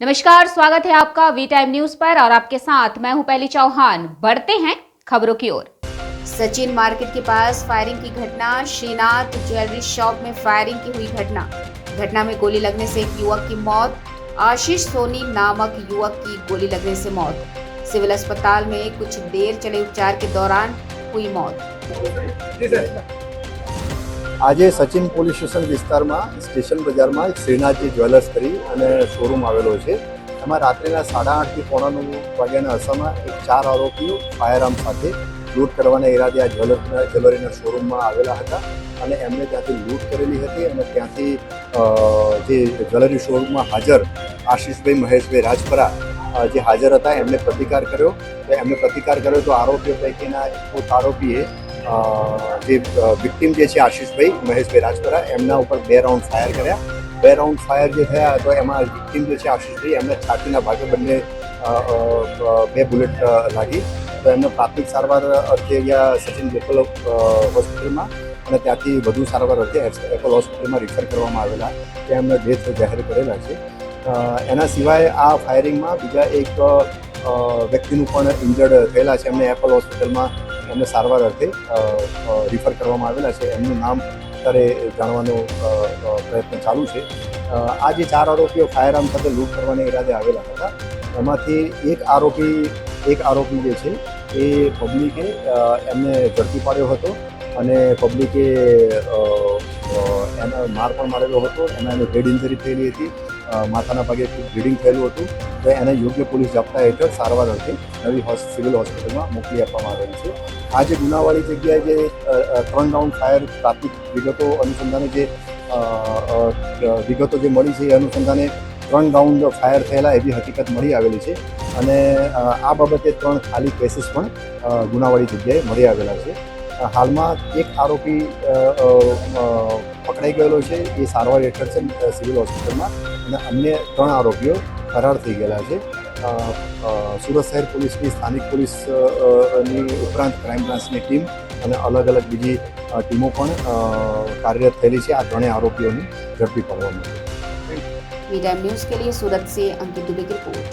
नमस्कार, स्वागत है आपका वी टाइम न्यूज पर और आपके साथ मैं हूं पहली चौहान। बढ़ते हैं खबरों की ओर। सचिन मार्केट के पास फायरिंग की घटना। श्रीनाथ ज्वेलरी शॉप में फायरिंग की हुई घटना में गोली लगने से एक युवक की मौत। आशीष सोनी नामक युवक की गोली लगने से मौत। सिविल अस्पताल में कुछ देर चले उपचार के दौरान हुई मौत। આજે સચિન પોલીસ સ્ટેશન વિસ્તારમાં સ્ટેશન બજારમાં એક શ્રીનાથજી જ્વેલર્સ કરી અને શોરૂમ આવેલો છે. એમાં રાત્રિના 8:30 થી 9:45 વાગ્યાના અરસામાં એક 4 આરોપીઓ ફાયરઆર્મ સાથે લૂંટ કરવાના ઈરાદે આ જ્વેલરીના શોરૂમમાં આવેલા હતા અને એમણે ત્યાંથી લૂંટ કરેલી હતી અને ત્યાંથી જે જ્વેલરી શોરૂમમાં હાજર આશીષભાઈ મહેશભાઈ રાજપરા જે હાજર હતા એમણે પ્રતિકાર કર્યો તો આરોપીઓ પૈકીના એક આરોપીએ જે વિક્ટિમ જે છે આશીષભાઈ મહેશભાઈ રાજપરા એમના ઉપર 2 રાઉન્ડ ફાયર કર્યા. 2 રાઉન્ડ ફાયર જે થયા તો એમાં વિક્ટિમ જે છે આશીષભાઈ એમને છાતીના ભાગે બંને 2 બુલેટ લાગી. તો એમને પ્રાથમિક સારવાર અર્થે અહીંયા સચિન લોકલ હોસ્પિટલમાં અને ત્યાંથી વધુ સારવાર અર્થે એપલ હોસ્પિટલમાં રિફર કરવામાં આવેલા ત્યાં એમને ડેથ જાહેર કરેલા છે. એના સિવાય આ ફાયરિંગમાં બીજા એક વ્યક્તિનું પણ ઇન્જર્ડ થયેલા છે. એમને એપલ હોસ્પિટલમાં એમને સારવાર અર્થે રિફર કરવામાં આવેલા છે. એમનું નામ અત્યારે જાણવાનો પ્રયત્ન ચાલુ છે. આ જે 4 આરોપીઓ ફાયરઆર્મ સાથે લૂંટ કરવાના ઈરાદે આવેલા હતા એમાંથી એક આરોપી જે છે એ પબ્લિકે એમને ઝડપી પાડ્યો હતો અને પબ્લિકે એને માર પણ મારેલો હતો. એને હેડ ઇન્જરી થયેલી હતી, માથાના ભાગે ખૂબ બ્લીડિંગ થયેલું હતું. તો એને યોગ્ય પોલીસ જાપ્તા હેઠળ સારવાર અર્થે નવી સિવિલ હોસ્પિટલમાં મોકલી આપવામાં આવેલી છે. આ જે ગુનાવાળી જગ્યાએ જે 3 રાઉન્ડ ફાયર પ્રાથમિક વિગતો અનુસંધાને જે મળી છે એ અનુસંધાને 3 રાઉન્ડ ફાયર થયેલા એવી હકીકત મળી આવેલી છે અને આ બાબતે 3 ખાલી કેસીસ પણ ગુનાવાળી જગ્યાએ મળી આવેલા છે. હાલમાં એક આરોપી પકડાઈ ગયેલો છે, એ સારવાર હેઠળ છે સિવિલ હોસ્પિટલમાં અને અન્ય 3 આરોપીઓ ફરાર થઈ ગયેલા છે. સુરત શહેર પોલીસની સ્થાનિક પોલીસની ઉપરાંત ક્રાઇમ બ્રાન્ચની ટીમ અને અલગ અલગ બીજી ટીમો પણ કાર્યરત થયેલી છે આ 3 આરોપીઓને ઝડપી પાડવા માટે. वी टाइम न्यूज के लिए सूरत से अंकित दुबे की रिपोर्ट।